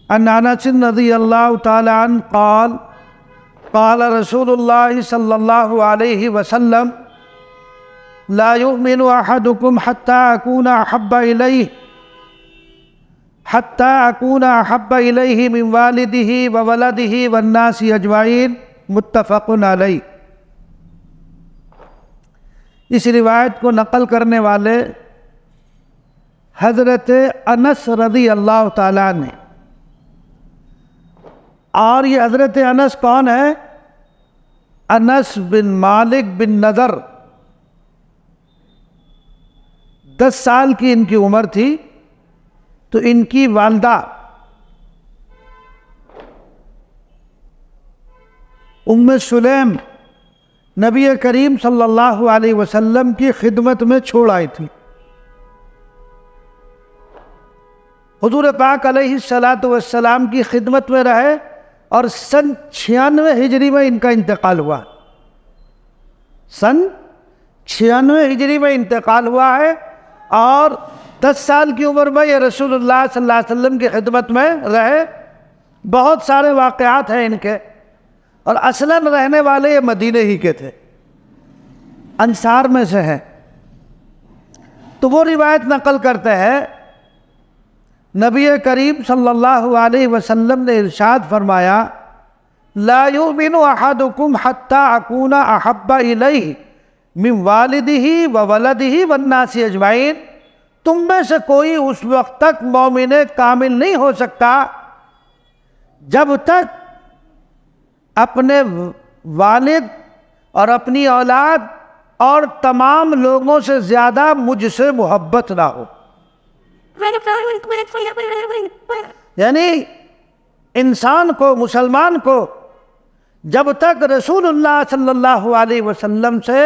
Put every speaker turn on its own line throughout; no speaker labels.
عن انس رضی اللہ تعالی عنہ قال قال رسول اللہ صلی اللہ علیہ وسلم لا يؤمن احدكم حتى اكون احب الیہ من والدہ وولدہ والناس اجمعین، متفق علیہ۔ اس روایت کو نقل کرنے والے حضرت انس رضی اللہ تعالیٰ عنہ، اور یہ حضرت انس کون ہے؟ انس بن مالک بن نضر۔ 10 سال کی ان کی عمر تھی تو ان کی والدہ ام سلیم نبی کریم صلی اللہ علیہ وسلم کی خدمت میں چھوڑ آئی تھی۔ حضور پاک علیہ السلام کی خدمت میں رہے اور سن 96 ہجری میں ان کا انتقال ہوا۔ سن 96 ہجری میں انتقال ہوا ہے، اور 10 سال کی عمر میں یہ رسول اللہ صلی اللہ علیہ وسلم کی خدمت میں رہے۔ بہت سارے واقعات ہیں ان کے، اور اصلاً رہنے والے یہ مدینے ہی کے تھے، انصار میں سے ہیں۔ تو وہ روایت نقل کرتے ہیں، نبی کریم صلی اللہ علیہ وسلم نے ارشاد فرمایا لا یؤمن احدکم حتی اکون احب الیہ من والدہ وولدہ والناس اجمعین، تم میں سے کوئی اس وقت تک مومن کامل نہیں ہو سکتا جب تک اپنے والد اور اپنی اولاد اور تمام لوگوں سے زیادہ مجھ سے محبت نہ ہو۔ یعنی انسان کو، مسلمان کو جب تک رسول اللہ صلی اللہ علیہ وسلم سے،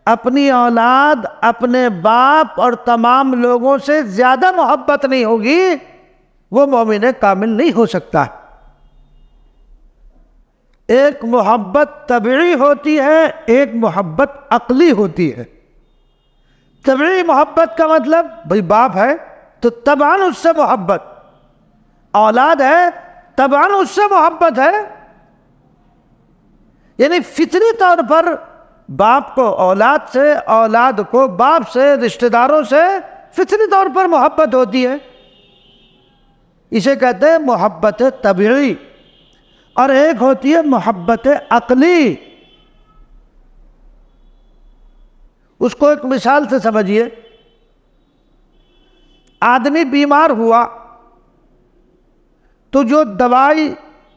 اپنی اولاد، اپنے باپ اور تمام لوگوں سے زیادہ محبت نہیں ہوگی، وہ مومن کامل نہیں ہو سکتا۔ ایک محبت طبعی ہوتی ہے، ایک محبت عقلی ہوتی ہے۔ طبعی محبت کا مطلب بھئی باپ ہے تو طبعاً اس سے محبت، اولاد ہے طبعاً اس سے محبت ہے، یعنی فطری طور پر باپ کو اولاد سے، اولاد کو باپ سے، رشتہ داروں سے فطری طور پر محبت ہوتی ہے۔ اسے کہتے ہیں محبت طبعی، اور ایک ہوتی ہے محبت عقلی۔ اس کو ایک مثال سے سمجھیے۔ آدمی بیمار ہوا تو جو دوائی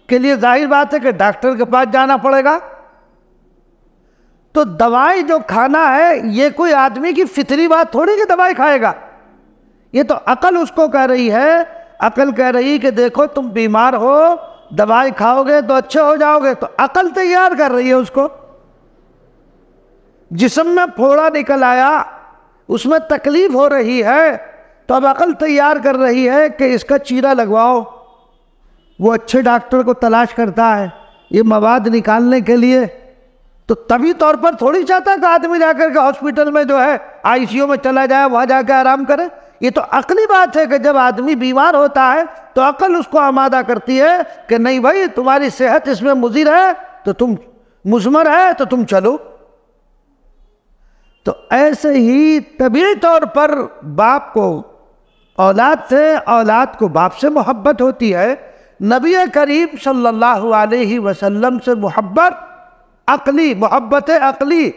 کے لیے ظاہر بات ہے کہ ڈاکٹر کے پاس جانا پڑے گا، تو دوائی جو کھانا ہے یہ کوئی آدمی کی فطری بات تھوڑی کہ دوائی کھائے گا، یہ تو عقل اس کو کہہ رہی ہے۔ عقل کہہ رہی کہ دیکھو تم بیمار ہو، دوائی کھاؤ گے تو اچھے ہو جاؤ گے، تو عقل تیار کر رہی ہے اس کو۔ جسم میں پھوڑا نکل آیا، اس میں تکلیف ہو رہی ہے، تو اب عقل تیار کر رہی ہے کہ اس کا چیرا لگواؤ۔ وہ اچھے ڈاکٹر کو تلاش کرتا ہے یہ مواد نکالنے کے لیے، تو طبی طور پر تھوڑی چاہتا کہ آدمی جا کر کے ہاسپٹل میں جو ہے آئی سی یو میں چلا جائے، وہاں جا کے آرام کرے۔ یہ تو عقلی بات ہے کہ جب آدمی بیمار ہوتا ہے تو عقل اس کو آمادہ کرتی ہے کہ نہیں بھائی تمہاری صحت اس میں مضر ہے، تو تم مضمر ہے تو تم چلو۔ تو ایسے ہی طبیعی طور پر باپ کو اولاد سے، اولاد کو باپ سے محبت ہوتی ہے۔ نبی کریم صلی اللہ علیہ وسلم سے محبت عقلی، محبت عقلی،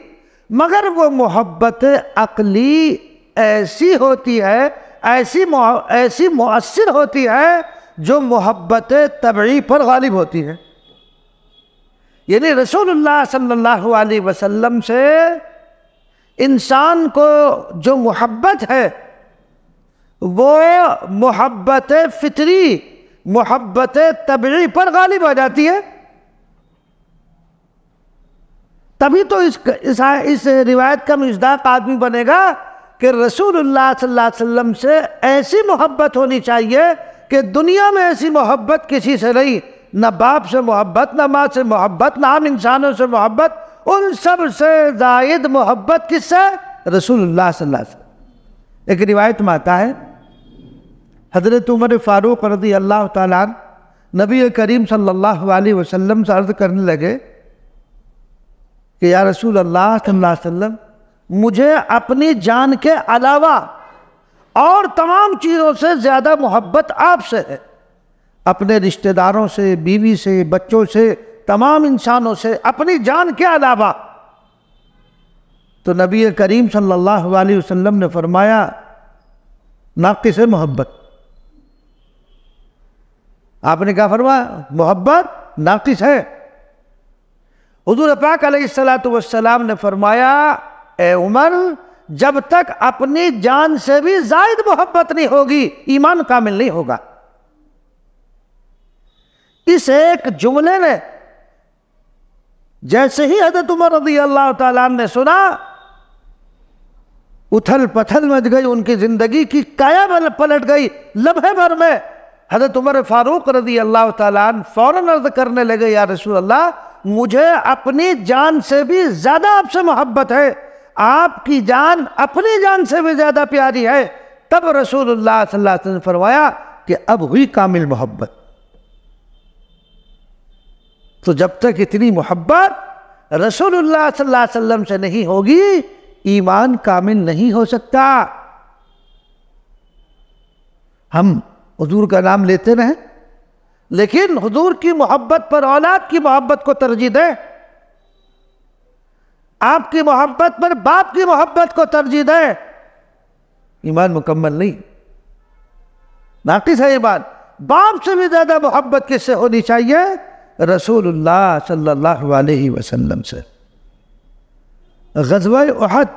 مگر وہ محبت عقلی ایسی ہوتی ہے، ایسی مؤثر ہوتی ہے جو محبت طبعی پر غالب ہوتی ہے۔ یعنی رسول اللہ صلی اللہ علیہ وسلم سے انسان کو جو محبت ہے وہ محبت فطری، محبت طبعی پر غالب ہو جاتی ہے۔ تبھی تو اس روایت کا مصداق آدمی بنے گا کہ رسول اللہ صلی اللہ علیہ وسلم سے ایسی محبت ہونی چاہیے کہ دنیا میں ایسی محبت کسی سے نہیں، نہ باپ سے محبت، نہ ماں سے محبت، نہ عام انسانوں سے محبت، ان سب سے زائد محبت کس سے؟ رسول اللہ صلی اللہ علیہ وسلم۔ ایک روایت میں آتا ہے حضرت عمر فاروق رضی اللہ تعالیٰ عنہ نبی کریم صلی اللہ علیہ وسلم سے عرض کرنے لگے کہ یا رسول اللہ صلی اللہ علیہ وسلم، مجھے اپنی جان کے علاوہ اور تمام چیزوں سے زیادہ محبت آپ سے ہے، اپنے رشتہ داروں سے، بیوی سے، بچوں سے، تمام انسانوں سے، اپنی جان کے علاوہ۔ تو نبی کریم صلی اللہ علیہ وسلم نے فرمایا ناقص محبت۔ آپ نے کیا فرمایا؟ محبت ناقص ہے۔ حضور پاک علیہ السلام نے فرمایا اے عمر، جب تک اپنی جان سے بھی زائد محبت نہیں ہوگی ایمان کامل نہیں ہوگا۔ اس ایک جملے نے جیسے ہی حضرت عمر رضی اللہ تعالیٰ عنہ نے سنا، اتھل پتھل مچ گئی، ان کی زندگی کی کایا پلٹ گئی۔ لمحے بھر میں حضرت عمر فاروق رضی اللہ تعالیٰ عنہ فوراً عرض کرنے لگے یا رسول اللہ، مجھے اپنی جان سے بھی زیادہ آپ سے محبت ہے، آپ کی جان اپنی جان سے بھی زیادہ پیاری ہے۔ تب رسول اللہ صلی اللہ علیہ وسلم نے فرمایا کہ اب ہوئی کامل محبت۔ تو جب تک اتنی محبت رسول اللہ صلی اللہ علیہ وسلم سے نہیں ہوگی ایمان کامل نہیں ہو سکتا۔ ہم حضور کا نام لیتے رہیں لیکن حضور کی محبت پر اولاد کی محبت کو ترجیح دیں، آپ کی محبت پر باپ کی محبت کو ترجیح دیں، ایمان مکمل نہیں، ناقص ہے ایمان۔ باپ سے بھی زیادہ محبت کس سے ہونی چاہیے؟ رسول اللہ صلی اللہ علیہ وسلم سے۔ غزوہ احد،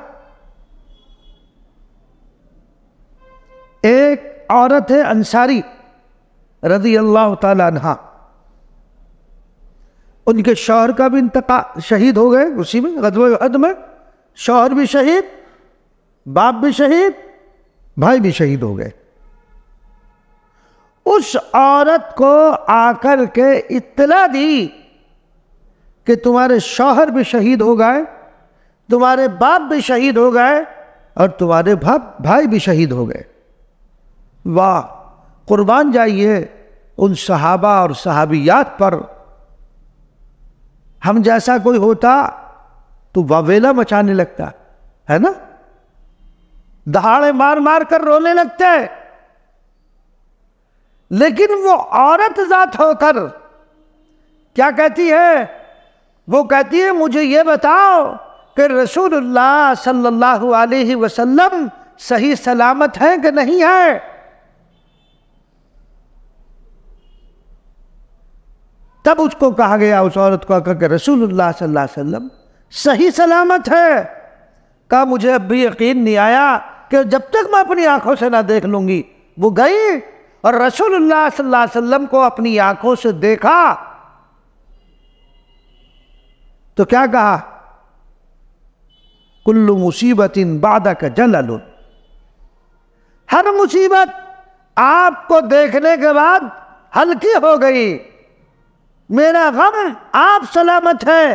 ایک عورت ہے انصاری رضی اللہ تعالی عنہ، ان کے شوہر کا بھی انتقال، شہید ہو گئے اسی میں، غزوہ احد میں شوہر بھی شہید، باپ بھی شہید، بھائی بھی شہید ہو گئے۔ اس عورت کو آ کر کے اطلاع دی کہ تمہارے شوہر بھی شہید ہو گئے، تمہارے باپ بھی شہید ہو گئے، اور تمہارے بھائی بھی شہید ہو گئے۔ واہ، قربان جائیے ان صحابہ اور صحابیات پر۔ ہم جیسا کوئی ہوتا تو واویلا مچانے لگتا ہے نا، دہاڑے مار مار کر رونے لگتے، لیکن وہ عورت ذات ہو کر کیا کہتی ہے؟ وہ کہتی ہے مجھے یہ بتاؤ کہ رسول اللہ صلی اللہ علیہ وسلم صحیح سلامت ہیں کہ نہیں ہے؟ تب اس کو کہا گیا، اس عورت کو کہ رسول اللہ صلی اللہ علیہ وسلم صحیح سلامت ہے۔ کہا مجھے اب بھی یقین نہیں آیا کہ جب تک میں اپنی آنکھوں سے نہ دیکھ لوں گی۔ وہ گئی اور رسول اللہ صلی اللہ علیہ وسلم کو اپنی آنکھوں سے دیکھا تو کیا کہا؟ کل مصیبت بعدک جلل، ہر مصیبت آپ کو دیکھنے کے بعد ہلکی ہو گئی، میرا غم آپ سلامت ہے،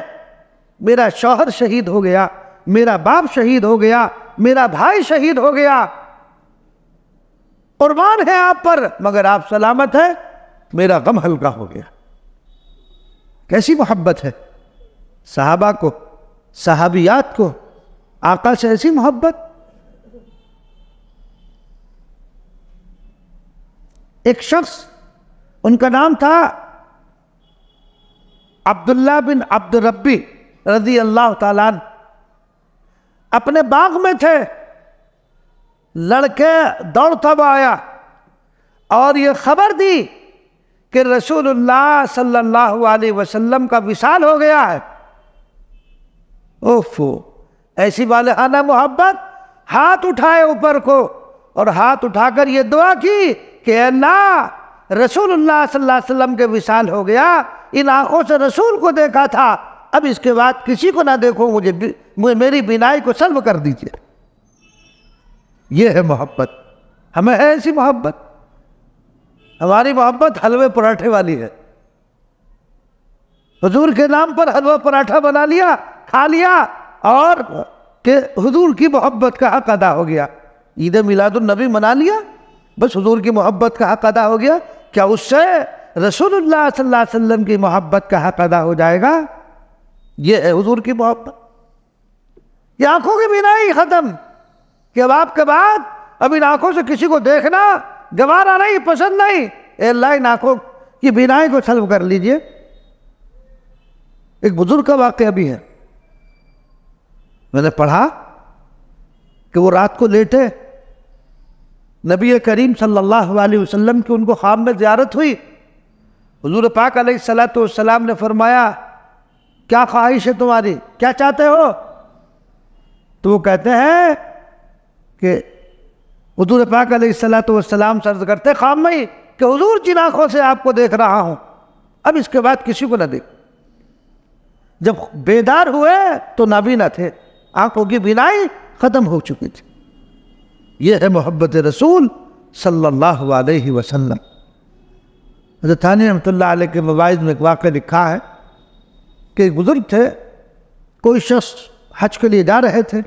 میرا شوہر شہید ہو گیا، میرا باپ شہید ہو گیا، میرا بھائی شہید ہو گیا، قربان ہے آپ پر، مگر آپ سلامت ہے، میرا غم ہلکا ہو گیا۔ کیسی محبت ہے صحابہ کو، صحابیات کو، آقا سے ایسی محبت۔ ایک شخص، ان کا نام تھا عبداللہ بن عبد ربی رضی اللہ تعالیٰ عنہ، اپنے باغ میں تھے، لڑکے دوڑتا ہوا آیا اور یہ خبر دی کہ رسول اللہ صلی اللہ علیہ وسلم کا وصال ہو گیا ہے۔ اوفو، ایسی والہانہ محبت، ہاتھ اٹھائے اوپر کو اور ہاتھ اٹھا کر یہ دعا کی کہ اے اللہ، رسول اللہ صلی اللہ علیہ وسلم کے وصال ہو گیا، ان آنکھوں سے رسول کو دیکھا تھا، اب اس کے بعد کسی کو نہ دیکھو، مجھے میری بینائی کو سلب کر دیجیے۔ یہ ہے محبت، ہمیں ہے ایسی محبت؟ ہماری محبت حلوے پراٹھے والی ہے، حضور کے نام پر حلوہ پراٹھا بنا لیا، کھا لیا، اور کہ حضور کی محبت کا حق ادا ہو گیا۔ عید میلاد النبی منا لیا، بس حضور کی محبت کا حق ادا ہو گیا، کیا اس سے رسول اللہ صلی اللہ علیہ وسلم کی محبت کا حق ادا ہو جائے گا؟ یہ ہے حضور کی محبت۔ یہ آنکھوں کی بینائی ختم کہ اب آپ کے بعد اب ان آنکھوں سے کسی کو دیکھنا گوارا نہیں، پسند نہیں، اے اللہ ان آنکھوں کی بینائی کو سلب کر لیجئے۔ ایک بزرگ کا واقعہ بھی ہے، میں نے پڑھا کہ وہ رات کو لیٹے، نبی کریم صلی اللہ علیہ وسلم کی ان کو خواب میں زیارت ہوئی۔ حضور پاک علیہ الصلوۃ والسلام نے فرمایا کیا خواہش ہے تمہاری، کیا چاہتے ہو؟ تو وہ کہتے ہیں کہ حضور پاک علیہ الصلوۃ والسلام سے عرض کرتے خواب میں ہی کہ حضور جن آنکھوں سے آپ کو دیکھ رہا ہوں اب اس کے بعد کسی کو نہ دیکھ۔ جب بیدار ہوئے تو نابینا تھے، آنکھوں کی بینائی ختم ہو چکی تھی۔ یہ ہے محبت رسول صلی اللہ علیہ وسلم۔ حضرت تھانوی رحمۃ اللہ علیہ کے مواعظ میں ایک واقعہ لکھا ہے کہ ایک بزرگ تھے، کوئی شخص حج کے لیے جا رہے تھے،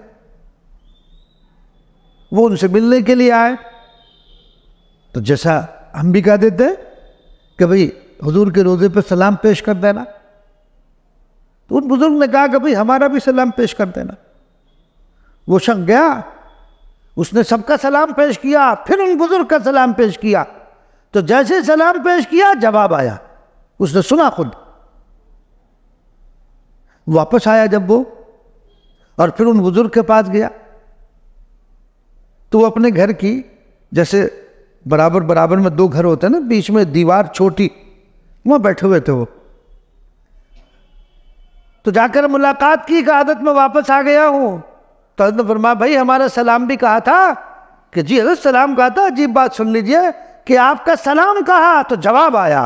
وہ ان سے ملنے کے لیے آئے، تو جیسا ہم بھی کہہ دیتے کہ بھئی حضور کے روضے پہ سلام پیش کر دینا، تو ان بزرگ نے کہا کہ بھئی ہمارا بھی سلام پیش کر دینا۔ وہ شخص گیا، اس نے سب کا سلام پیش کیا، پھر ان بزرگ کا سلام پیش کیا، تو جیسے سلام پیش کیا جواب آیا، اس نے سنا خود۔ واپس آیا جب وہ، اور پھر ان بزرگ کے پاس گیا تو وہ اپنے گھر کی، جیسے برابر برابر میں دو گھر ہوتے ہیں نا، بیچ میں دیوار چھوٹی، وہاں بیٹھے ہوئے تھے وہ، تو جا کر ملاقات کی کہ عادت میں واپس آ گیا ہوں، تو حضرت نے فرمایا بھائی ہمارا سلام بھی کہا تھا کہ جی حضرت سلام کہا تھا، عجیب بات سن لیجئے کہ آپ کا سلام کہا تو جواب آیا۔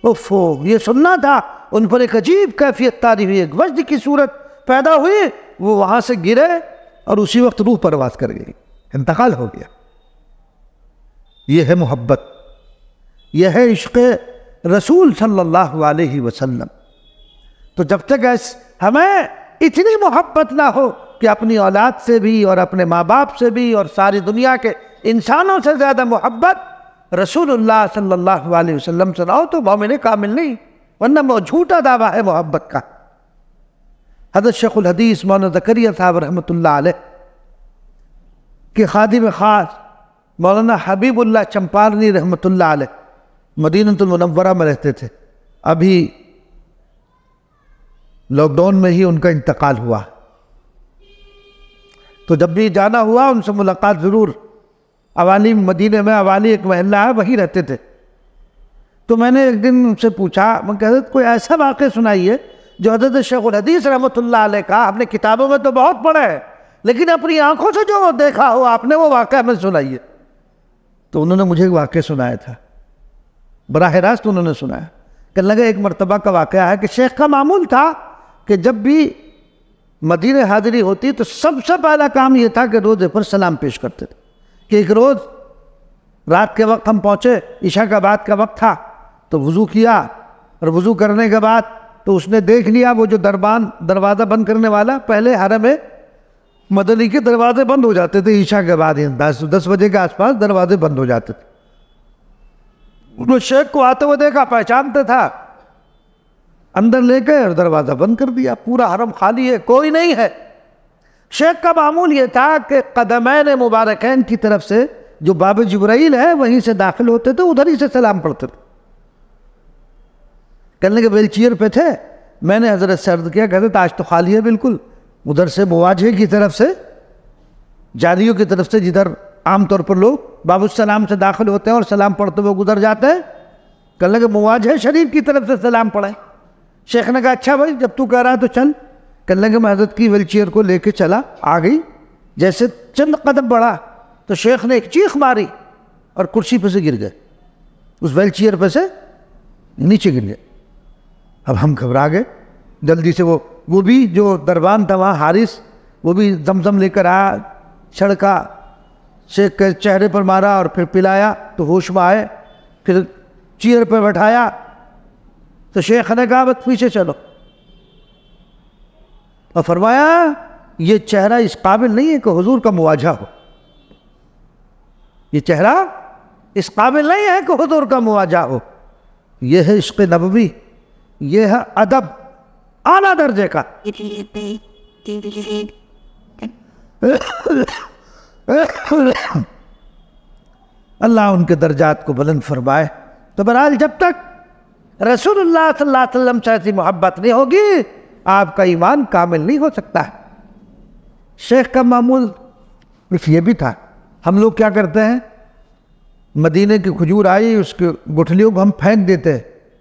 اوفو، یہ سننا تھا۔ ان پر ایک عجیب کیفیت طاری ہوئی، ایک وجد کی صورت پیدا ہوئی، وہ وہاں سے گرے اور اسی وقت روح پرواز کر گئی، انتقال ہو گیا۔ یہ ہے محبت، یہ ہے عشق رسول صلی اللہ علیہ وسلم۔ تو جب تک ہمیں اتنی محبت نہ ہو کہ اپنی اولاد سے بھی اور اپنے ماں باپ سے بھی اور ساری دنیا کے انسانوں سے زیادہ محبت رسول اللہ صلی اللہ علیہ وسلم سے نہ ہو تو مومن کامل نہیں، ورنہ وہ جھوٹا دعویٰ ہے محبت کا۔ حضرت شیخ الحدیث مولانا زکریا صاحب رحمۃ اللہ علیہ کے خادم خاص مولانا حبیب اللہ چمپارنی رحمۃ اللہ علیہ مدینہ المنورہ میں رہتے تھے، ابھی لاک ڈاؤن میں ہی ان کا انتقال ہوا، تو جب بھی جانا ہوا ان سے ملاقات ضرور، عوالی مدینہ میں عوالی ایک محلہ ہے وہیں رہتے تھے۔ تو میں نے ایک دن ان سے پوچھا، میں کہ حضرت کوئی ایسا واقعہ سنائیے جو حضرت شیخ الحدیث رحمۃ اللہ علیہ کا آپ نے کتابوں میں تو بہت پڑھا ہے لیکن اپنی آنکھوں سے جو دیکھا ہو آپ نے، وہ واقعہ میں سنائیے۔ تو انہوں نے مجھے ایک واقعہ سنایا تھا، براہ راست انہوں نے سنایا۔ کہنے لگا ایک مرتبہ کا واقعہ ہے کہ شیخ کا معمول تھا کہ جب بھی مدینہ حاضری ہوتی تو سب سے پہلا کام یہ تھا کہ روزے پر سلام پیش کرتے تھے۔ کہ ایک روز رات کے وقت ہم پہنچے، عشاء کا بعد کا وقت تھا، تو وضو کیا، اور وضو کرنے کے بعد تو اس نے دیکھ لیا وہ جو دروازہ بند کرنے والا، پہلے حرم مدنی کے دروازے بند ہو جاتے تھے عشاء کے بعد، 10 بجے کے آس پاس دروازے بند ہو جاتے تھے۔ انہوں نے شیخ کو آتے ہوئے دیکھا، پہچانتے تھا، اندر لے گئے اور دروازہ بند کر دیا، پورا حرم خالی ہے، کوئی نہیں ہے۔ شیخ کا معمول یہ تھا کہ قدمین مبارکین کی طرف سے جو باب جبرائیل ہے وہیں سے داخل ہوتے تھے، ادھر ہی سے سلام پڑھتے تھے۔ کہنے کے ویل چیئر پہ تھے، میں نے حضرت سے عرض کیا، کہتے آج تو خالی ہے بالکل، ادھر سے مواجہے کی طرف سے، جاریوں کی طرف سے جدھر عام طور پر لوگ باب السلام سے داخل ہوتے ہیں اور سلام پڑھتے ہوئے گزر جاتے ہیں، کہنے کے مواجہے شریف کی طرف سے سلام پڑھیں۔ شیخ نے کہا اچھا بھائی جب تو کہہ رہا ہے تو چل۔ کہنے لگے میں حضرت کی ویل چیئر کو لے کے چلا، آ گئی، جیسے چند قدم بڑھا تو شیخ نے ایک چیخ ماری اور کرسی پہ سے گر گئے، اس ویل چیئر پہ سے نیچے گر گئے۔ اب ہم گھبرا گئے، جلدی سے وہ بھی جو دربان تھا وہاں حارث، وہ بھی زمزم لے کر آیا، چھڑکا، شیخ کے چہرے پر مارا اور پھر پلایا تو ہوش میں آئے، پھر چیئر پہ بٹھایا تو شیخ نے کہا بس پیچھے چلو، اور فرمایا یہ چہرہ اس قابل نہیں ہے کہ حضور کا مواجہہ ہو، یہ چہرہ اس قابل نہیں ہے کہ حضور کا مواجہ ہو. یہ ہے عشق نبوی، یہ ہے ادب اعلیٰ درجے کا. اللہ ان کے درجات کو بلند فرمائے. تو بہرحال جب تک رسول اللہ صلی اللہ علیہ وسلم سے ایسی محبت نہیں ہوگی آپ کا ایمان کامل نہیں ہو سکتا ہے. شیخ کا معمول یہ بھی تھا. ہم لوگ کیا کرتے ہیں، مدینے کی کھجور آئی، اس کے گٹھلیوں کو ہم پھینک دیتے،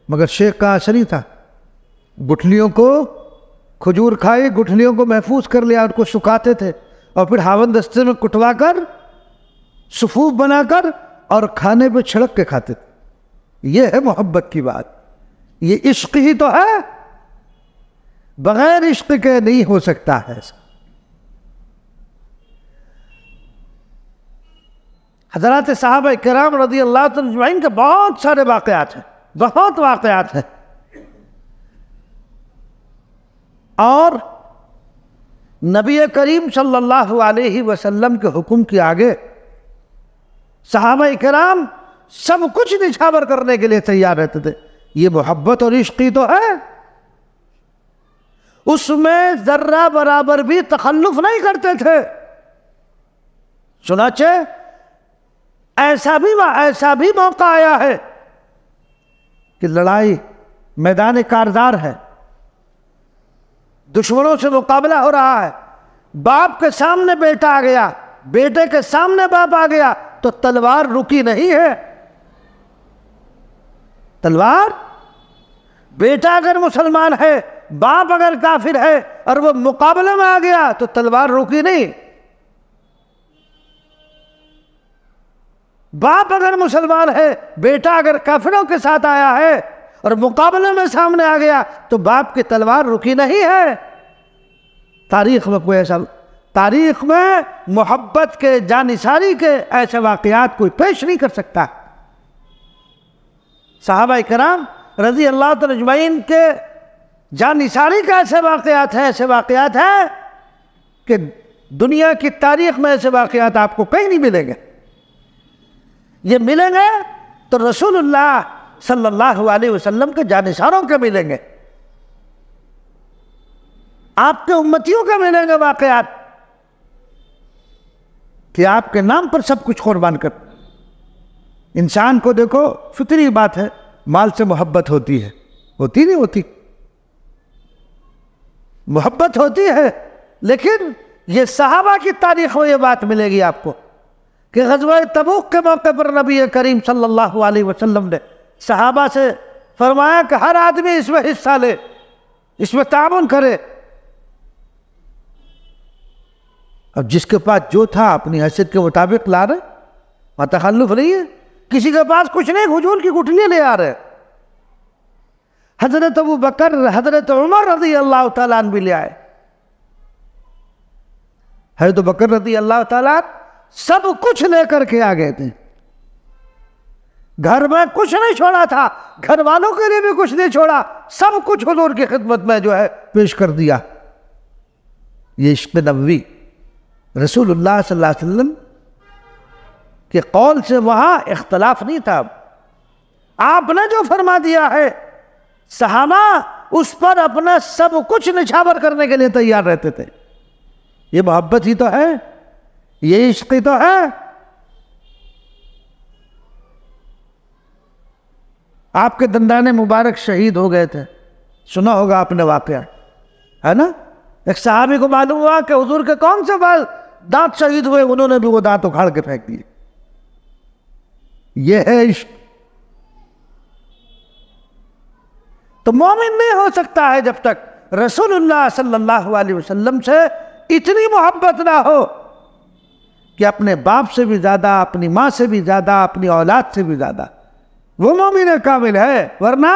مگر شیخ کا ایسا نہیں تھا. گٹھلیوں کو کھجور کھائی، گٹھلیوں کو محفوظ کر لیا، ان کو سکھاتے تھے اور پھر ہاون دستے میں کٹوا کر صفوف بنا کر اور کھانے پہ چھڑک کے کھاتے تھے. یہ ہے محبت کی بات. یہ عشق ہی تو ہے، بغیر عشق کے نہیں ہو سکتا ہے ایسا. حضرات صحابہ کرام رضی اللہ عنہم اجمعین کے بہت سارے واقعات ہیں، بہت واقعات ہیں. اور نبی کریم صلی اللہ علیہ وسلم کے حکم کے آگے صحابہ کرام سب کچھ نچھاور کرنے کے لیے تیار رہتے تھے. یہ محبت اور عشق ہی تو ہے. اس میں ذرہ برابر بھی تخلف نہیں کرتے تھے. چنانچہ ایسا بھی موقع آیا ہے کہ لڑائی میدان کارزار ہے، دشمنوں سے مقابلہ ہو رہا ہے، باپ کے سامنے بیٹا آ گیا، بیٹے کے سامنے باپ آ گیا، تو تلوار رکی نہیں ہے. تلوار، بیٹا اگر مسلمان ہے، باپ اگر کافر ہے اور وہ مقابلے میں آ گیا تو تلوار رکی نہیں. باپ اگر مسلمان ہے، بیٹا اگر کافروں کے ساتھ آیا ہے اور مقابلے میں سامنے آ گیا تو باپ کی تلوار رکی نہیں ہے. تاریخ میں کوئی ایسا، تاریخ میں محبت کے جانثاری کے ایسے واقعات کوئی پیش نہیں کر سکتا. صحابہ کرام رضی اللہ تعالی اجمعین کے جانثاری کے ایسے واقعات ہیں کہ دنیا کی تاریخ میں ایسے واقعات آپ کو کہیں نہیں ملیں گے. یہ ملیں گے تو رسول اللہ صلی اللہ علیہ وسلم کے جانثاروں کے ملیں گے، آپ کے امتیوں کے ملیں گے واقعات کہ آپ کے نام پر سب کچھ قربان کر. انسان کو دیکھو، فطری بات ہے، مال سے محبت ہوتی ہے، ہوتی نہیں ہوتی؟ محبت ہوتی ہے. لیکن یہ صحابہ کی تاریخ میں یہ بات ملے گی آپ کو کہ غزوہ تبوک کے موقع پر نبی کریم صلی اللہ علیہ وسلم نے صحابہ سے فرمایا کہ ہر آدمی اس میں حصہ لے، اس میں تعاون کرے. اب جس کے پاس جو تھا اپنی حیثیت کے مطابق لا رہے، وہاں تخلف نہیں ہے. کسی کے پاس کچھ نہیں، کھجور کی گٹھلیاں لے آ رہے. حضرت ابو بکر، حضرت عمر رضی اللہ تعالیٰ عنہ بھی لے آئے. حضرت بکر رضی اللہ تعالیٰ عنہ سب کچھ لے کر کے آ گئے تھے. گھر میں کچھ نہیں چھوڑا تھا، گھر والوں کے لیے بھی کچھ نہیں چھوڑا، سب کچھ حضور کی خدمت میں جو ہے پیش کر دیا. یہ عشق نبوی رسول اللہ صلی اللہ علیہ وسلم کے قول سے وہاں اختلاف نہیں تھا. آپ نے جو فرما دیا ہے صحابہ اس پر اپنا سب کچھ نچھاور کرنے کے لیے تیار رہتے تھے. یہ محبت ہی تو ہے، یہ عشق ہی تو ہے. آپ کے دندان مبارک شہید ہو گئے تھے، سنا ہوگا آپ نے واقعہ، ہے نا؟ ایک صحابی کو معلوم ہوا کہ حضور کے کون سے بال دانت شہید ہوئے، انہوں نے بھی وہ دانت اکھاڑ کے پھینک دیے. یہ ہے عشق. تو مومن نہیں ہو سکتا ہے جب تک رسول اللہ صلی اللہ علیہ وسلم سے اتنی محبت نہ ہو کہ اپنے باپ سے بھی زیادہ، اپنی ماں سے بھی زیادہ، اپنی اولاد سے بھی زیادہ. وہ مومن کامل ہے، ورنہ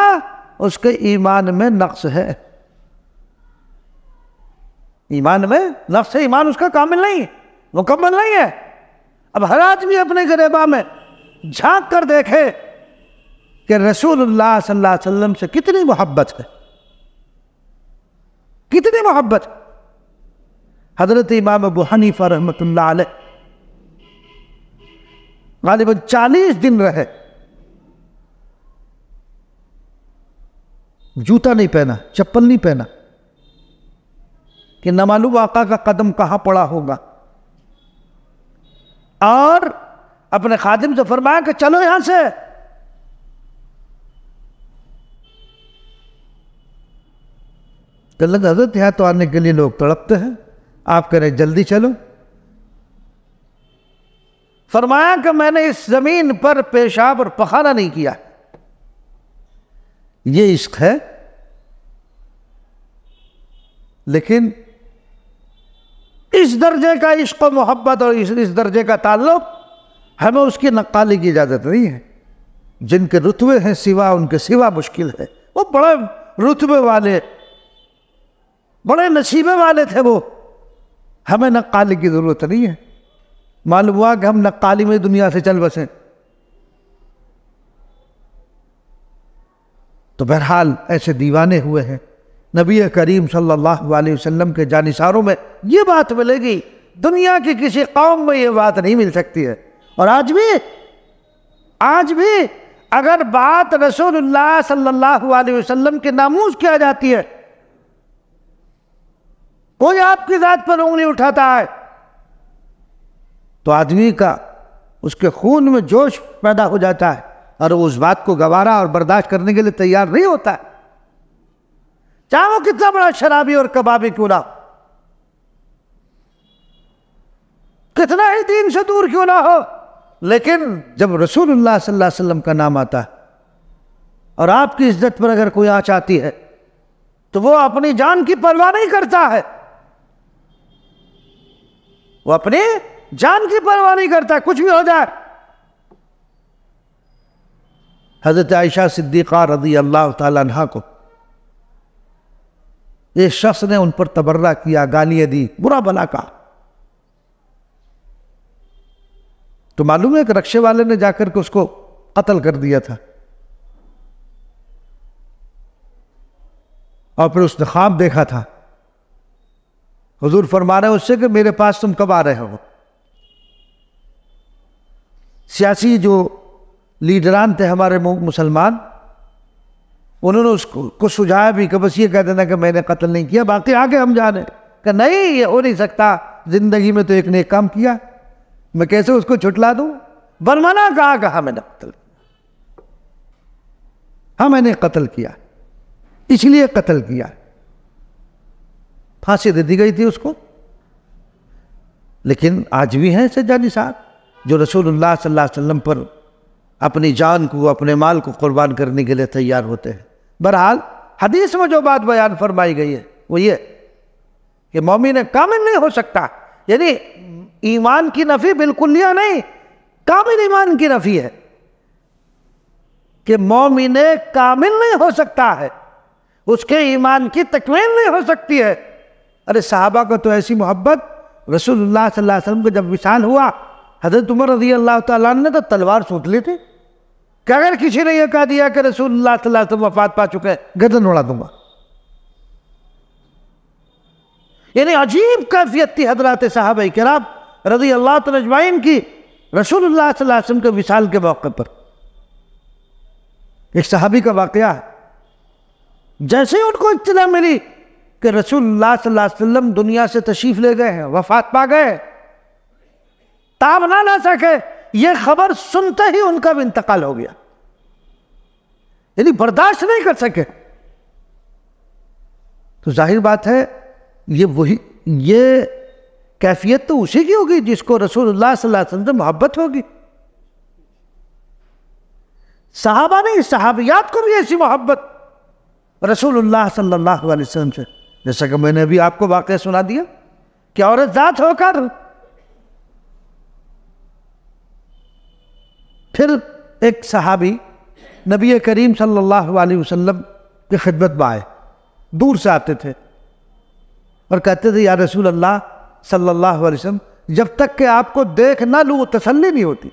اس کے ایمان میں نقص ہے. ایمان میں نقص ہے، ایمان اس کا کامل نہیں، مکمل نہیں ہے. اب ہر آدمی اپنے گریباں میں جھانک کر دیکھے کہ رسول اللہ صلی اللہ علیہ وسلم سے کتنی محبت ہے، کتنی محبت. حضرت امام ابو حنیفہ رحمۃ اللہ علیہ غالباً 40 دن رہے، جوتا نہیں پہنا، چپل نہیں پہنا، کہ نہ معلوم آقا کا قدم کہاں پڑا ہوگا، اور اپنے خادم سے فرمایا کہ چلو یہاں سے۔ کہ حضرت یہاں تو آنے کے لیے لوگ تڑپتے ہیں، آپ کہہ رہے جلدی چلو۔ فرمایا کہ میں نے اس زمین پر پیشاب اور پخانہ نہیں کیا، یہ عشق ہے، لیکن اس درجے کا عشق و محبت اور اس درجے کا تعلق ہمیں اس کی نقالی کی اجازت نہیں ہے۔ جن کے رتبے ہیں سوا ان کے سوا مشکل ہے، وہ بڑے رتبے والے، بڑے نصیبے والے تھے، وہ ہمیں نقالی کی ضرورت نہیں ہے۔ معلوم ہوا کہ ہم نقالی میں دنیا سے چل بسیں۔ تو بہرحال ایسے دیوانے ہوئے ہیں۔ نبی کریم صلی اللہ علیہ وسلم کے جانثاروں میں یہ بات ملے گی، دنیا کی کسی قوم میں یہ بات نہیں مل سکتی ہے۔ اور آج بھی اگر بات رسول اللہ صلی اللہ علیہ وسلم کے ناموز کیا جاتی ہے، کوئی آپ کی ذات پر انگلی اٹھاتا ہے تو آدمی کا اس کے خون میں جوش پیدا ہو جاتا ہے، اور وہ اس بات کو گوارا اور برداشت کرنے کے لیے تیار نہیں ہوتا ہے، چاہے وہ کتنا بڑا شرابی اور کبابی کیوں نہ ہو، کتنا ہی دین سے دور کیوں نہ ہو۔ لیکن جب رسول اللہ صلی اللہ علیہ وسلم کا نام آتا ہے اور آپ کی عزت پر اگر کوئی آنچ آتی ہے تو وہ اپنی جان کی پرواہ نہیں کرتا ہے، وہ اپنی جان کی پرواہ نہیں کرتا ہے، کچھ بھی ہو جائے۔ حضرت عائشہ صدیقہ رضی اللہ تعالی عنہا کو ایک شخص نے ان پر تبرہ کیا، گالیاں دی، برا بھلا کہا، تو معلوم ہے کہ رکشے والے نے جا کر کے اس کو قتل کر دیا تھا، اور پھر اس نے خواب دیکھا تھا۔ حضور فرما رہے ہیں اس سے کہ میرے پاس تم کب آ رہے ہو؟ سیاسی جو لیڈران تھے ہمارے مسلمان، انہوں نے اس کو سجھایا بھی کہ بس یہ کہہ دینا کہ میں نے قتل نہیں کیا، باقی آگے ہم جانے، کہ نہیں یہ ہو نہیں سکتا، زندگی میں تو ایک نیک کام کیا، میں کیسے اس کو چھٹلا دوں؟ برمنا کہا میں نے قتل کیا، ہاں میں نے قتل کیا، اس لیے قتل کیا، پھانسی دے دی گئی تھی اس کو۔ لیکن آج بھی ہیں ایسے جانثار جو رسول اللہ صلی اللہ علیہ وسلم پر اپنی جان کو، اپنے مال کو قربان کرنے کے لیے تیار ہوتے ہیں۔ بہرحال حدیث میں جو بات بیان فرمائی گئی ہے وہ یہ کہ مومن کامل نہیں ہو سکتا، یعنی ایمان کی نفی بالکلیہ نہیں، کامل ایمان کی نفی ہے کہ مومن کامل نہیں ہو سکتا ہے، اس کے ایمان کی تکمیل نہیں ہو سکتی ہے۔ ارے صحابہ کو تو ایسی محبت، رسول اللہ صلی اللہ علیہ وسلم کو جب وصال ہوا، حضرت عمر رضی اللہ تعالیٰ عنہ نے تو تلوار سونٹ لی تھی کہ اگر کسی نے یہ کہہ دیا کہ رسول اللہ صلی اللہ علیہ وسلم وفات پا چکے ہیں، گردن اڑا دوں گا۔ یعنی عجیب کیفیت تھی حضرات صحابہ کرام رضی اللہ تعالیٰ اجمعین کی رسول اللہ صلی اللہ علیہ وسلم کے وصال کے موقع پر۔ ایک صحابی کا واقعہ ہے، جیسے ان کو اطلاع ملی کہ رسول اللہ صلی اللہ علیہ وسلم دنیا سے تشریف لے گئے ہیں، وفات پا گئے، تاب نہ سکے، یہ خبر سنتے ہی ان کا بھی انتقال ہو گیا، یعنی برداشت نہیں کر سکے۔ تو ظاہر بات ہے یہ کیفیت تو اسی کی ہوگی جس کو رسول اللہ صلی اللہ علیہ وسلم سے محبت ہوگی۔ صحابہ نہیں، صحابیات کو بھی ایسی محبت رسول اللہ صلی اللہ علیہ وسلم سے، جیسا کہ میں نے ابھی آپ کو واقعہ سنا دیا کہ عورت ذات ہو کر پھر ایک صحابی نبی کریم صلی اللہ علیہ وسلم کی خدمت میں آئے، دور سے آتے تھے اور کہتے تھے یا رسول اللہ صلی اللہ علیہ وسلم، جب تک کہ آپ کو دیکھ نہ لوں تسلی نہیں ہوتی،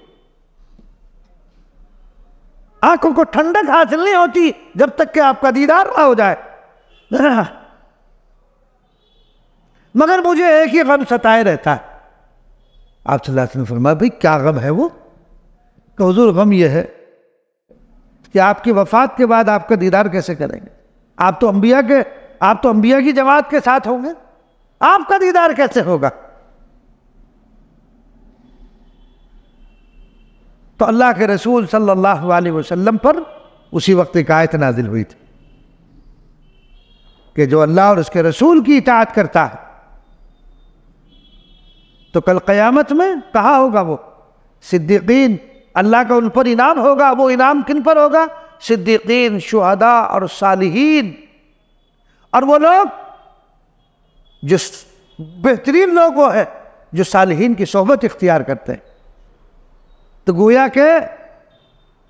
آنکھوں کو ٹھنڈک حاصل نہیں ہوتی جب تک کہ آپ کا دیدار نہ ہو جائے، مگر مجھے ایک ہی غم ستائے رہتا ہے۔ آپ صلی اللہ علیہ وسلم فرمایا بھئی کیا غم ہے وہ؟ کہ حضور غم یہ ہے کہ آپ کی وفات کے بعد آپ کا دیدار کیسے کریں گے؟ آپ تو انبیاء کی جماعت کے ساتھ ہوں گے، آپ کا دیدار کیسے ہوگا؟ تو اللہ کے رسول صلی اللہ علیہ وسلم پر اسی وقت ایک آیت نازل ہوئی تھی کہ جو اللہ اور اس کے رسول کی اطاعت کرتا ہے تو کل قیامت میں کہاں ہوگا؟ وہ صدیقین، اللہ کا ان پر انعام ہوگا۔ وہ انعام کن پر ہوگا؟ صدیقین، شہداء اور صالحین، اور وہ لوگ جو بہترین لوگ وہ ہیں جو صالحین کی صحبت اختیار کرتے ہیں۔ تو گویا کہ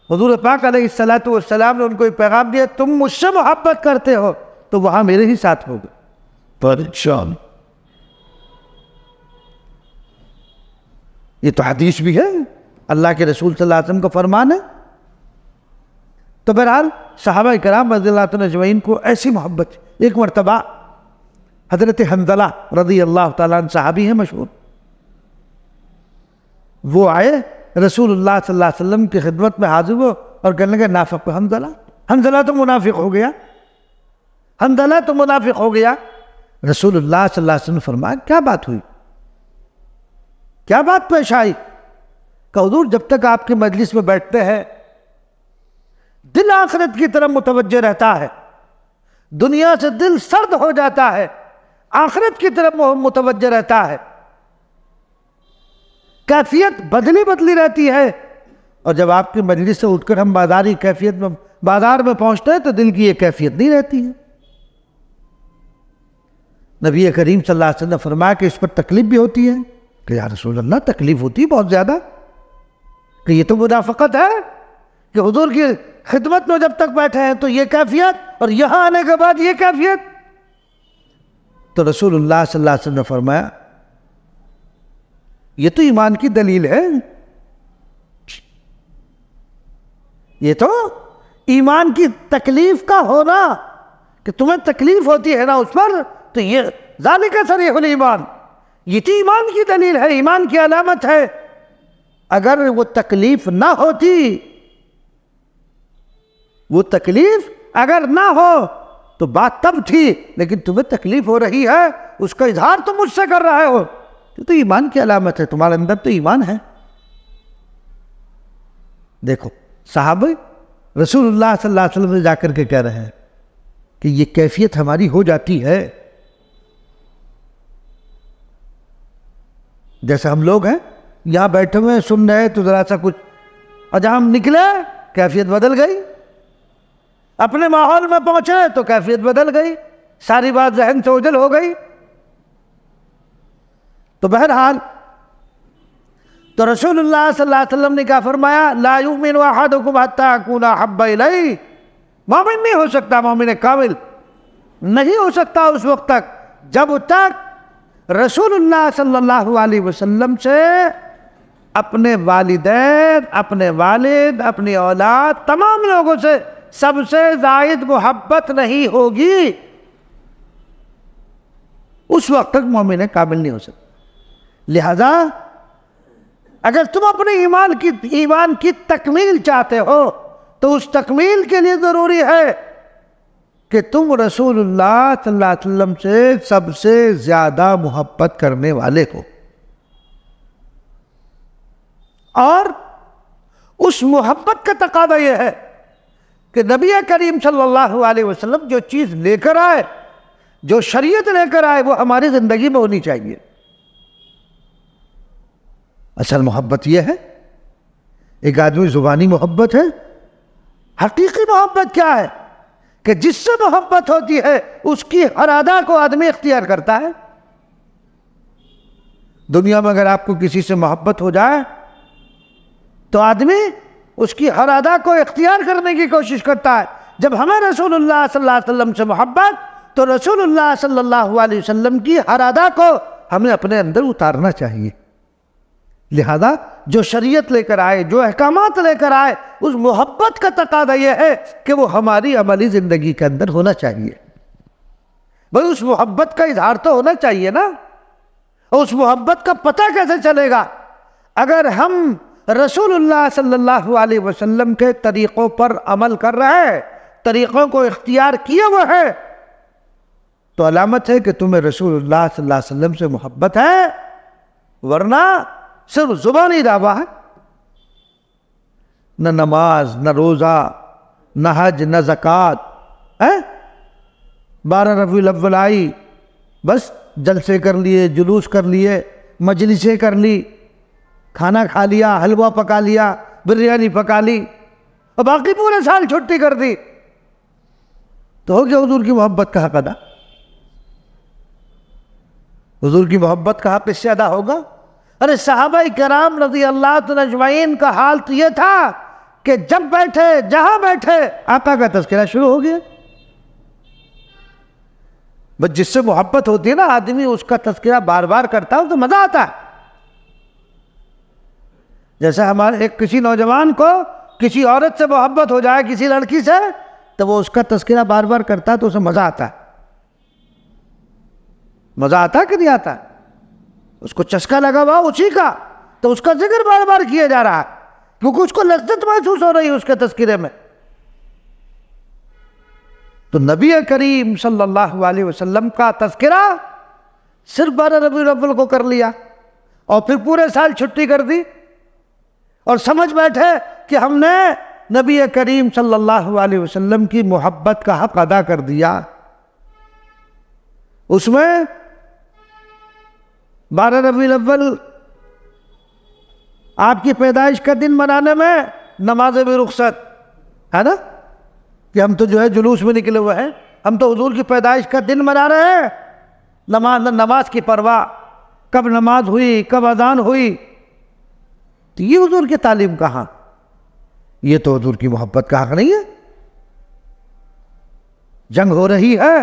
حضور پاک علیہ الصلوۃ والسلام نے ان کو یہ پیغام دیا، تم مجھ سے محبت کرتے ہو تو وہاں میرے ہی ساتھ ہوگا۔ پریشان، یہ تو حدیث بھی ہے، اللہ کے رسول صلی اللہ علیہ وسلم کا فرمان ہے۔ تو بہرحال صحابہ کرام رضی اللہ عنہم اجمعین کو ایسی محبت۔ ایک مرتبہ حضرت حنظلہ رضی اللہ تعالیٰ عنہ صحابی ہیں مشہور، وہ آئے رسول اللہ صلی اللہ علیہ وسلم کی خدمت میں حاضر ہو اور کہنے لگے نافق حنظلہ تو منافق ہو گیا، حنظلہ تو منافق ہو گیا۔ رسول اللہ صلی اللہ علیہ وسلم نے فرمایا کیا بات ہوئی، کیا بات پیش آئی؟ کہ حضور جب تک آپ کی مجلس میں بیٹھتے ہیں دل آخرت کی طرف متوجہ رہتا ہے، دنیا سے دل سرد ہو جاتا ہے، آخرت کی طرف متوجہ رہتا ہے، کیفیت بدلی رہتی ہے۔ اور جب آپ کی مجلس سے اٹھ کر ہم بازاری کیفیت میں بازار میں پہنچتے ہیں تو دل کی یہ کیفیت نہیں رہتی ہے۔ نبی کریم صلی اللہ علیہ وسلم نے فرمایا کہ اس پر تکلیف بھی ہوتی ہے۔ کہ یا رسول اللہ تکلیف ہوتی ہے بہت زیادہ، کہ یہ تو منافقت ہے کہ حضور کی خدمت میں جب تک بیٹھے ہیں تو یہ کیفیت، اور یہاں آنے کے بعد یہ کیفیت۔ تو رسول اللہ صلی اللہ علیہ وسلم نے فرمایا یہ تو ایمان کی دلیل ہے، یہ تو ایمان کی تکلیف کا ہونا، کہ تمہیں تکلیف ہوتی ہے نا اس پر، تو یہ ذالک صریح الایمان، یہ تو ایمان کی دلیل ہے، ایمان کی علامت ہے۔ اگر وہ تکلیف نہ ہوتی، وہ تکلیف اگر نہ ہو تو بات تب تھی، لیکن تمہیں تکلیف ہو رہی ہے، اس کا اظہار تم مجھ سے کر رہے ہو، تو ایمان کی علامت ہے، تمہارے اندر تو ایمان ہے۔ دیکھو صحابہ رسول اللہ صلی اللہ علیہ وسلم سے جا کر کے کہہ رہے ہیں کہ یہ کیفیت ہماری ہو جاتی ہے، جیسے ہم لوگ ہیں یہاں بیٹھے ہوئے سن رہے تو ذرا سا کچھ، اور جہاں ہم نکلے کیفیت بدل گئی، اپنے ماحول میں پہنچے تو کیفیت بدل گئی، ساری بات ذہن سے اوجھل ہو گئی۔ تو بہرحال تو رسول اللہ صلی اللہ علیہ وسلم نے کیا فرمایا؟ لا یؤمن احدکم حتی اکون احب الیہ، مومن نہیں ہو سکتا، مومن کامل نہیں ہو سکتا اس وقت تک جب تک رسول اللہ صلی اللہ علیہ وسلم سے اپنے والدین، اپنے والد، اپنی اولاد، تمام لوگوں سے سب سے زائد محبت نہیں ہوگی، اس وقت تک مومن کامل نہیں ہو سکتا۔ لہذا اگر تم اپنے ایمان کی تکمیل چاہتے ہو تو اس تکمیل کے لیے ضروری ہے کہ تم رسول اللہ صلی اللہ علیہ وسلم سے سب سے زیادہ محبت کرنے والے ہو، اور اس محبت کا تقاضا یہ ہے کہ نبی کریم صلی اللہ علیہ وسلم جو چیز لے کر آئے، جو شریعت لے کر آئے، وہ ہماری زندگی میں ہونی چاہیے۔ اصل محبت یہ ہے، ایک آدمی زبانی محبت ہے، حقیقی محبت کیا ہے؟ کہ جس سے محبت ہوتی ہے اس کی ہر ادا کو آدمی اختیار کرتا ہے۔ دنیا میں اگر آپ کو کسی سے محبت ہو جائے تو آدمی اس کی ہر ادا کو اختیار کرنے کی کوشش کرتا ہے۔ جب ہمیں رسول اللہ صلی اللہ علیہ وسلم سے محبت، تو رسول اللہ صلی اللہ علیہ وسلم کی ہر ادا کو ہمیں اپنے اندر اتارنا چاہیے۔ لہذا جو شریعت لے کر آئے، جو احکامات لے کر آئے، اس محبت کا تقاضا یہ ہے کہ وہ ہماری عملی زندگی کے اندر ہونا چاہیے۔ بھئی اس محبت کا اظہار تو ہونا چاہیے نا، اور اس محبت کا پتہ کیسے چلے گا؟ اگر ہم رسول اللہ صلی اللہ علیہ وسلم کے طریقوں پر عمل کر رہا ہے، طریقوں کو اختیار کیے ہوئے ہے، تو علامت ہے کہ تمہیں رسول اللہ صلی اللہ علیہ وسلم سے محبت ہے، ورنہ صرف زبانی دعویٰ ہے، نہ نماز، نہ روزہ، نہ حج، نہ زکوٰۃ، 12 ربیع الاول آئی بس جلسے کر لیے، جلوس کر لیے، مجلسیں کر لی، کھانا کھا لیا، حلوہ پکا لیا، بریانی پکا لی، اور باقی پورے سال چھٹی کر دی، تو ہو گیا حضور کی محبت کا حق ادا؟ حضور کی محبت کا حق اس سے ادا ہوگا؟ ارے صحابہ کرام رضی اللہ عنہم اجمعین کا حال تو یہ تھا کہ جب بیٹھے، جہاں بیٹھے، آقا کا تذکرہ شروع ہو گیا۔ بس جس سے محبت ہوتی ہے نا، آدمی اس کا تذکرہ بار بار کرتا ہو تو مزہ آتا ہے۔ جیسے ہمارے کسی نوجوان کو کسی عورت سے محبت ہو جائے، کسی لڑکی سے، تو وہ اس کا تذکرہ بار بار کرتا ہے تو اسے مزہ آتا ہے۔ مزہ آتا ہے کہ نہیں آتا؟ اس کو چسکا لگا ہوا اسی کا، تو اس کا ذکر بار بار کیا جا رہا ہے، کیونکہ اس کو لذت محسوس ہو رہی ہے اس کے تذکرے میں۔ تو نبی کریم صلی اللہ علیہ وسلم کا تذکرہ صرف 12 ربیع الاول کو کر لیا، اور پھر پورے سال چھٹی کر دی، اور سمجھ بیٹھے کہ ہم نے نبی کریم صلی اللہ علیہ وسلم کی محبت کا حق ادا کر دیا۔ اس میں 12 ربیع الاول آپ کی پیدائش کا دن منانے میں نماز بھی رخصت ہے نا، کہ ہم تو جو ہے جلوس میں نکلے ہوئے ہیں، ہم تو حضور کی پیدائش کا دن منا رہے ہیں، نماز کی پرواہ، کب نماز ہوئی، کب اذان ہوئی، تو یہ حضور کی تعلیم کہاں؟ یہ تو حضور کی محبت کا حق نہیں ہے۔ جنگ ہو رہی ہے،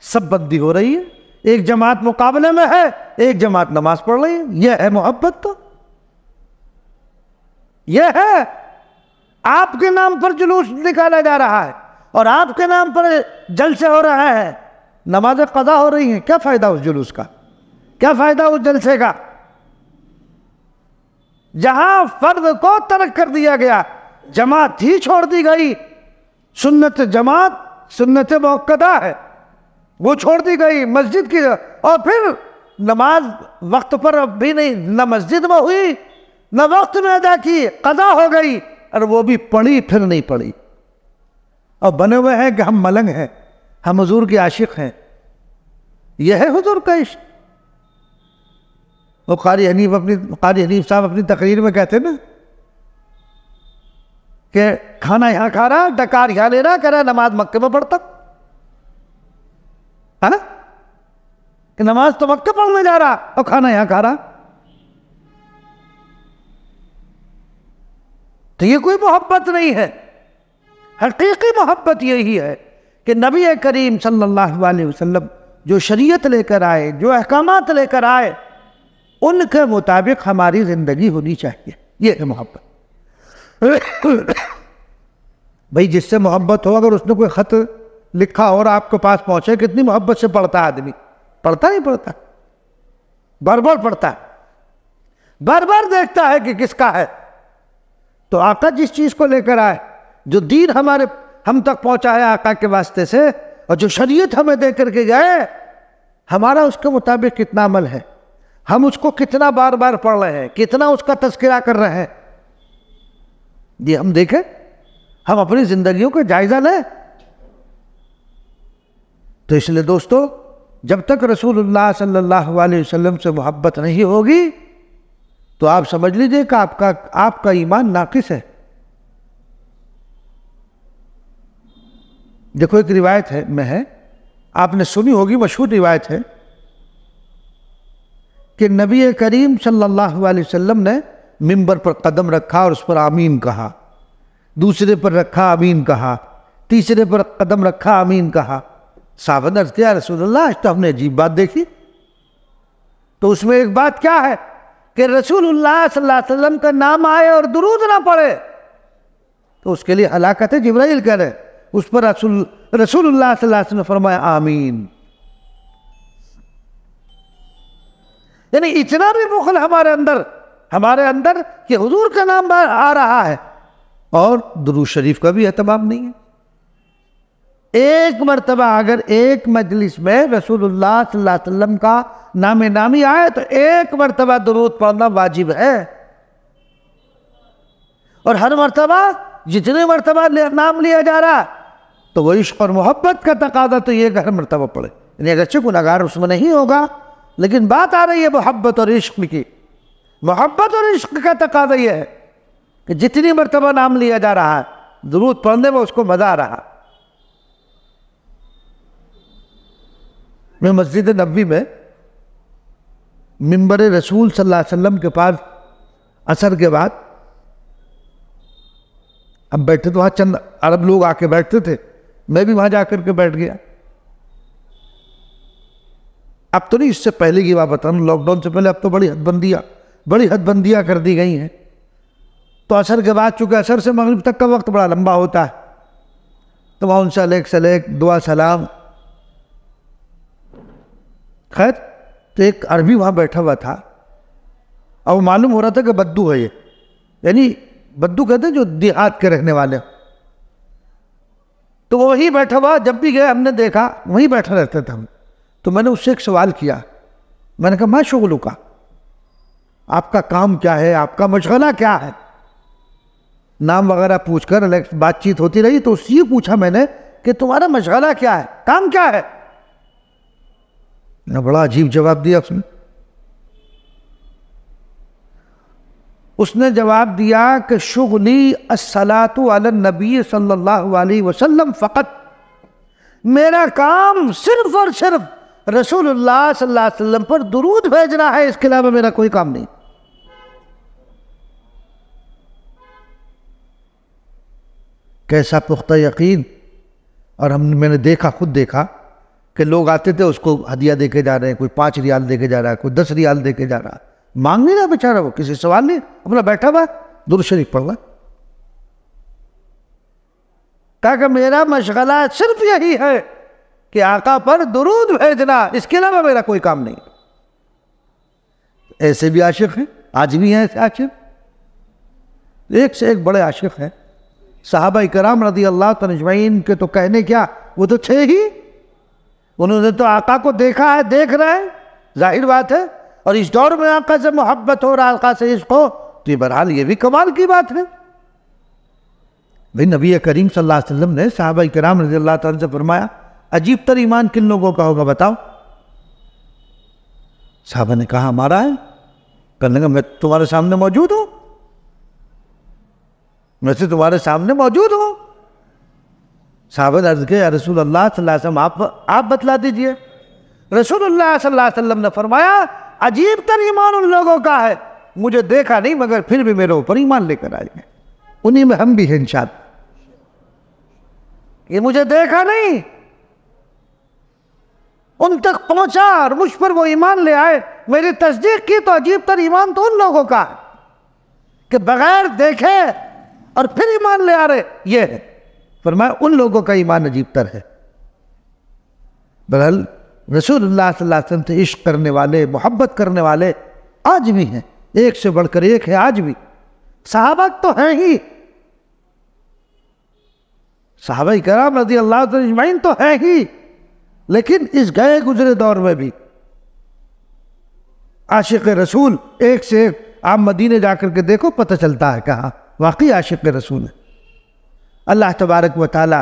سب بندی ہو رہی ہے، ایک جماعت مقابلے میں ہے، ایک جماعت نماز پڑھ رہی ہے، یہ ہے محبت؟ تو یہ ہے آپ کے نام پر جلوس نکالا جا رہا ہے، اور آپ کے نام پر جلسے ہو رہے ہیں، نمازیں قضا ہو رہی ہیں، کیا فائدہ اس جلوس کا؟ کیا فائدہ اس جلسے کا؟ جہاں فرض کو ترک کر دیا گیا، جماعت ہی چھوڑ دی گئی، سنت جماعت، سنت موقدہ ہے، وہ چھوڑ دی گئی مسجد کی، اور پھر نماز وقت پر بھی نہیں، نہ مسجد میں ہوئی نہ وقت میں ادا کی، قضا ہو گئی، اور وہ بھی پڑھی پھر نہیں پڑھی، اور بنے ہوئے ہیں کہ ہم ملنگ ہیں، ہم حضور کے عاشق ہیں۔ یہ ہے حضور کا عشق؟ وہ قاری حنیف صاحب اپنی تقریر میں کہتے ہیں نا کہ کھانا یہاں کھا رہا، ڈکار یہاں لے رہا، کہہ رہا نماز مکے میں پڑھتا ہے نا، کہ نماز تو مکے پڑھنے جا رہا اور کھانا یہاں کھا رہا۔ تو یہ کوئی محبت نہیں ہے۔ حقیقی محبت یہی ہے کہ نبی کریم صلی اللہ علیہ وسلم جو شریعت لے کر آئے، جو احکامات لے کر آئے، ان کے مطابق ہماری زندگی ہونی چاہیے، یہ ہے محبت۔ بھائی جس سے محبت ہو، اگر اس نے کوئی خط لکھا اور آپ کے پاس پہنچے، کتنی محبت سے پڑھتا ہے آدمی؟ پڑھتا نہیں پڑھتا؟ بار بار پڑھتا ہے، بار بار دیکھتا ہے کہ کس کا ہے۔ تو آقا جس چیز کو لے کر آئے، جو دین ہم تک پہنچا ہے آقا کے واسطے سے، اور جو شریعت ہمیں دے کر کے گئے، ہمارا اس کے مطابق کتنا عمل ہے، ہم اس کو کتنا بار بار پڑھ رہے ہیں، کتنا اس کا تذکرہ کر رہے ہیں، یہ ہم دیکھیں، ہم اپنی زندگیوں کا جائزہ لیں۔ تو اس لیے دوستو، جب تک رسول اللہ صلی اللہ علیہ وسلم سے محبت نہیں ہوگی تو آپ سمجھ لیجئے کہ آپ کا ایمان ناقص ہے۔ دیکھو ایک روایت ہے آپ نے سنی ہوگی، مشہور روایت ہے کہ نبی کریم صلی اللہ علیہ وسلم نے منبر پر قدم رکھا اور اس پر آمین کہا، دوسرے پر رکھا آمین کہا، تیسرے پر قدم رکھا آمین کہا۔ صحابہ نے عرض کیا رسول اللہ، آج تو ہم نے عجیب بات دیکھی۔ تو اس میں ایک بات کیا ہے کہ رسول اللہ صلی اللہ علیہ وسلم کا نام آئے اور درود نہ پڑھے تو اس کے لیے ہلاکت ہے۔ جبرائیل کہہ رہے، اس پر رسول اللہ صلی اللہ علیہ وسلم نے فرمایا آمین۔ یعنی اتنا بھی بخل ہمارے اندر ہمارے اندر کہ حضور کا نام آ رہا ہے اور درود شریف کا بھی اہتمام نہیں ہے۔ ایک مرتبہ اگر ایک مجلس میں رسول اللہ صلی اللہ علیہ وسلم کا نام نامی آئے تو ایک مرتبہ درود پڑھنا واجب ہے، اور ہر مرتبہ جتنے مرتبہ نام لیا جا رہا تو وہ عشق اور محبت کا تقاضا تو یہ کہ ہر مرتبہ پڑھے، یعنی اگرچہ گناہگار اس میں نہیں ہوگا، لیکن بات آ رہی ہے محبت اور عشق کی۔ محبت اور عشق کا تقاضا یہ ہے کہ جتنی مرتبہ نام لیا جا رہا ہے درود پڑھنے میں اس کو مزہ آ رہا۔ میں مسجد نبوی میں منبر رسول صلی اللہ علیہ وسلم کے پاس عصر کے بعد ہم بیٹھے تو وہاں چند عرب لوگ آ کے بیٹھتے تھے، میں بھی وہاں جا کر کے بیٹھ گیا۔ اب تو نہیں، اس سے پہلے کی بات بتا رہا ہوں، لاک ڈاؤن سے پہلے اب تو بڑی حد بندیاں کر دی گئی ہیں۔ تو عصر کے بعد چونکہ عصر سے مغرب تک کا وقت بڑا لمبا ہوتا ہے تو وہاں ان سے علیک دعا سلام۔ خیر تو ایک عربی وہاں بیٹھا ہوا تھا اور معلوم ہو رہا تھا کہ بدو ہے یہ، یعنی بدو کہتے ہیں جو دیہات کے رہنے والے، تو وہ وہی بیٹھا ہوا، جب بھی گئے ہم نے دیکھا وہیں بیٹھا رہتا تھا ہم۔ تو میں نے اس سے ایک سوال کیا، میں نے کہا ما شغلک، آپ کا کام کیا ہے، آپ کا مشغلہ کیا ہے؟ نام وغیرہ پوچھ کر بات چیت ہوتی رہی تو اس یہ پوچھا میں نے کہ تمہارا مشغلہ کیا ہے، کام کیا ہے؟ نے بڑا عجیب جواب دیا اس نے جواب دیا کہ شغلی الصلاۃ علی النبی صلی اللہ علیہ وسلم فقط، میرا کام صرف اور صرف رسول اللہ صلی اللہ علیہ وسلم پر درود بھیجنا ہے، اس کے علاوہ میرا کوئی کام نہیں۔ کیسا پختہ یقین! اور میں نے دیکھا، خود دیکھا کہ لوگ آتے تھے اس کو ہدیہ دے کے جا رہے ہیں، کوئی 5 ریال دے کے جا رہا ہے، کوئی 10 ریال دے کے جا رہا ہے، مانگ نہیں رہا بیچارہ، وہ کسی سوال نہیں، اپنا بیٹھا ہوا درود شریف پڑھ رہا۔ کہا کہ میرا مشغلہ صرف یہی ہے کہ آقا پر درود بھیجنا، اس کے علاوہ میرا کوئی کام نہیں۔ ایسے بھی عاشق ہیں، آج بھی ہیں ایسے عاشق، ایک سے ایک بڑے عاشق ہیں۔ صحابہ کرام رضی اللہ تعالی اجمعین کے تو کہنے کیا، وہ تو تھے ہی، انہوں نے تو آقا کو دیکھا ہے، دیکھ رہے ہیں، ظاہر بات ہے، اور اس دور میں آقا سے محبت ہو رہا، آقا سے عشق ہو، تو یہ بہرحال یہ بھی کمال کی بات ہے۔ بھئی نبی کریم صلی اللہ علیہ وسلم نے صحابہ کرام رضی اللہ تعالیٰ سے فرمایا عجیب تر ایمان کن لوگوں کا ہوگا بتاؤ؟ صحابہ نے کہا ہمارا ہے۔ کہنے لگا میں تمہارے سامنے موجود ہوں، میں سے تمہارے سامنے موجود ہوں۔ صحابہ نے عرض کیا یا رسول اللہ صلی اللہ علیہ وسلم آپ بتلا دیجئے۔ رسول اللہ صلی اللہ علیہ وسلم نے فرمایا عجیب تر ایمان ان لوگوں کا ہے، مجھے دیکھا نہیں مگر پھر بھی میرے اوپر ایمان لے کر آئے گے۔ انہی میں ہم بھی ہیں انشاءاللہ، یہ مجھے دیکھا نہیں، ان تک پہنچا اور مجھ پر وہ ایمان لے آئے، میری تصدیق کی، تو عجیب تر ایمان تو ان لوگوں کا ہے کہ بغیر دیکھے اور پھر ایمان لے آ رہے، یہ ہے۔ فرمایا ان لوگوں کا ایمان عجیب تر ہے۔ بہرحال رسول اللہ صلی اللہ علیہ وسلم سے عشق کرنے والے، محبت کرنے والے آج بھی ہیں، ایک سے بڑھ کر ایک ہے آج بھی۔ صحابہ تو ہیں ہی، صحابہ کرام رضی اللہ عنہ اجمعین تو ہیں ہی، لیکن اس گئے گزرے دور میں بھی عاشق رسول ایک سے ایک، آپ مدینے جا کر کے دیکھو پتہ چلتا ہے کہاں واقعی عاشق رسول ہے۔ اللہ تبارک و تعالی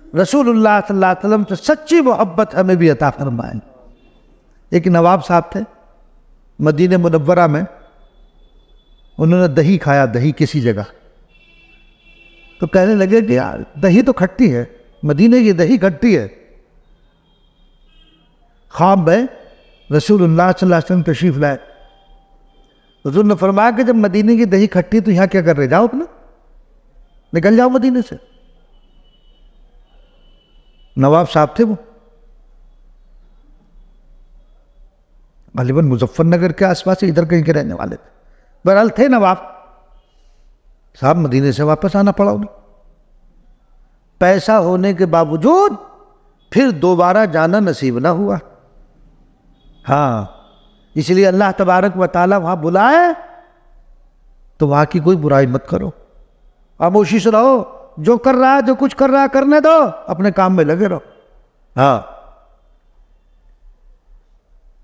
رسول اللہ صلی اللہ علیہ وسلم سے سچی محبت ہمیں بھی عطا فرمائے۔ ایک نواب صاحب تھے مدینہ منورہ میں، انہوں نے دہی کھایا، دہی کسی جگہ، تو کہنے لگے کہ یار دہی تو کھٹی ہے، مدینہ کی دہی کھٹی ہے۔ خواب میں رسول اللہ صلی اللہ علیہ وسلم تشریف لائے، حضور نے فرمایا کہ جب مدینہ کی دہی کھٹی تو یہاں کیا کر رہے، جاؤ اپنا، نکل جاؤ مدینہ سے۔ نواب صاحب تھے وہ، غالباً مظفر نگر کے آس پاس ادھر کہیں کے رہنے والے تھے، بہرحال تھے نواب صاحب، مدینے سے واپس آنا پڑا انہیں، پیسہ ہونے کے باوجود پھر دوبارہ جانا نصیب نہ ہوا۔ ہاں اس لیے اللہ تبارک و تعالیٰ وہاں بلائے تو وہاں کی کوئی برائی مت کرو، خاموشی سے رہو، جو کر رہا ہے جو کچھ کر رہا ہے کرنے دو، اپنے کام میں لگے رہو. ہاں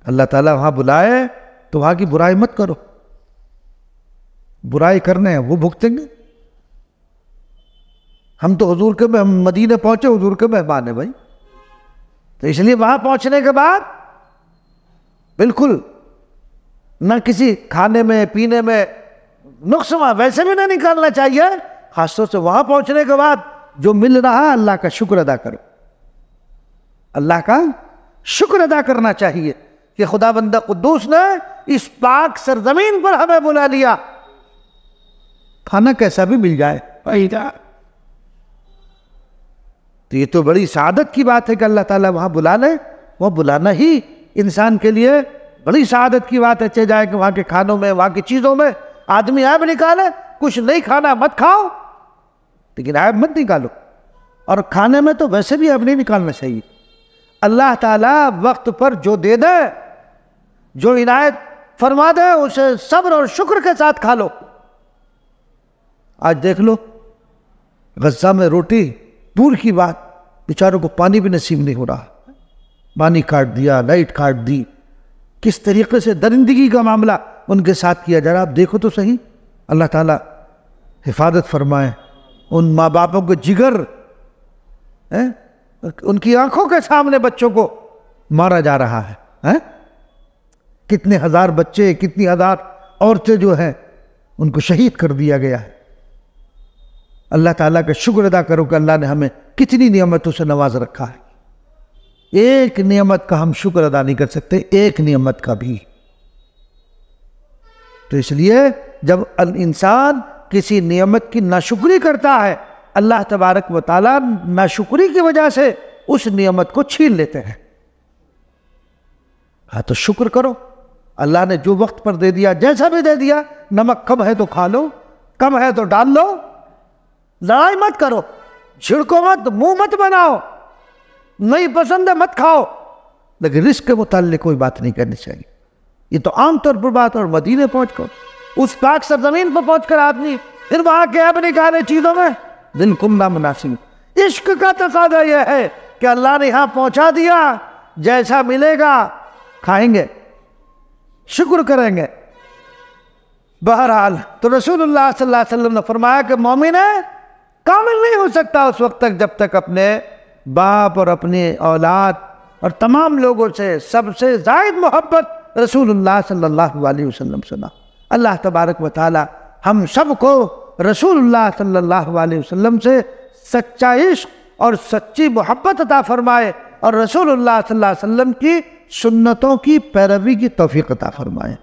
اللہ تعالیٰ وہاں بلائے تو وہاں کی برائی مت کرو، برائی کرنے ہیں وہ بھگتیں گے. ہم تو حضور کے مدینے پہنچے، حضور کے مہمان ہیں بھائی، تو اس لیے وہاں پہنچنے کے بعد بالکل نہ کسی کھانے میں پینے میں نقص ویسے بھی نہ نکالنا چاہیے. خاص طور سے وہاں پہنچنے کے بعد جو مل رہا ہے اللہ کا شکر ادا کرو، اللہ کا شکر ادا کرنا چاہیے کہ خدا بندہ قدوس نے اس پاک سرزمین پر ہمیں بلا لیا، کھانا کیسا بھی مل جائے. تو یہ تو بڑی سعادت کی بات ہے کہ اللہ تعالیٰ وہاں بلا لے. وہ بلانا ہی انسان کے لیے بڑی سعادت کی بات ہے. چاہے جائے کہ وہاں کے کھانوں میں، وہاں کی چیزوں میں آدمی عیب نکالے، کچھ نہیں کھانا مت کھاؤ، لیکن عیب مت نکالو. اور کھانے میں تو ویسے بھی عیب نہیں نکالنا چاہیے. اللہ تعالیٰ وقت پر جو دے دے، جو عنایت فرما دے، اسے صبر اور شکر کے ساتھ کھا لو. آج دیکھ لو غزہ میں روٹی دور کی بات، بیچاروں کو پانی بھی نصیب نہیں ہو رہا، پانی کاٹ دیا، لائٹ کاٹ دی، کس طریقے سے درندگی کا معاملہ ان کے ساتھ کیا جا رہا. آپ دیکھو تو صحیح. اللہ تعالیٰ حفاظت فرمائے. ان ماں باپوں کے جگر، ان کی آنکھوں کے سامنے بچوں کو مارا جا رہا ہے. کتنے ہزار بچے، کتنی ہزار عورتیں جو ہیں ان کو شہید کر دیا گیا ہے. اللہ تعالیٰ کا شکر ادا کرو کہ اللہ نے ہمیں کتنی نعمتوں سے نواز رکھا ہے. ایک نعمت کا ہم شکر ادا نہیں کر سکتے، ایک نعمت کا بھی. تو اس لیے جب انسان کسی نعمت کی ناشکری کرتا ہے، اللہ تبارک و تعالیٰ ناشکری کی وجہ سے اس نعمت کو چھین لیتے ہیں. ہاں تو شکر کرو. اللہ نے جو وقت پر دے دیا، جیسا بھی دے دیا، نمک کم ہے تو کھا لو، کم ہے تو ڈال لو، لڑائی مت کرو، چھڑکو مت، منہ مت بناؤ، نہیں پسند ہے مت کھاؤ، لیکن رزق کے متعلق کوئی بات نہیں کرنی چاہیے. یہ تو عام طور پر بات. اور مدینے پہنچ کر، اس پاک سرزمین پر پہنچ کر آدمی پھر وہاں کے عیب نکالے چیزوں میں، بالکل نامناسب. عشق کا تقاضا یہ ہے کہ اللہ نے یہاں پہنچا دیا، جیسا ملے گا کھائیں گے، شکر کریں گے. بہرحال تو رسول اللہ صلی اللہ علیہ وسلم نے فرمایا کہ مومن کامل نہیں ہو سکتا اس وقت تک جب تک اپنے باپ اور اپنے اولاد اور تمام لوگوں سے سب سے زائد محبت رسول اللہ صلی اللہ علیہ وسلم سے نہ. اللہ تبارک و تعالی ہم سب کو رسول اللہ صلی اللہ علیہ وسلم سے سچا عشق اور سچی محبت عطا فرمائے، اور رسول اللہ صلی اللہ علیہ وسلم کی سنتوں کی پیروی کی توفیق عطا فرمائے.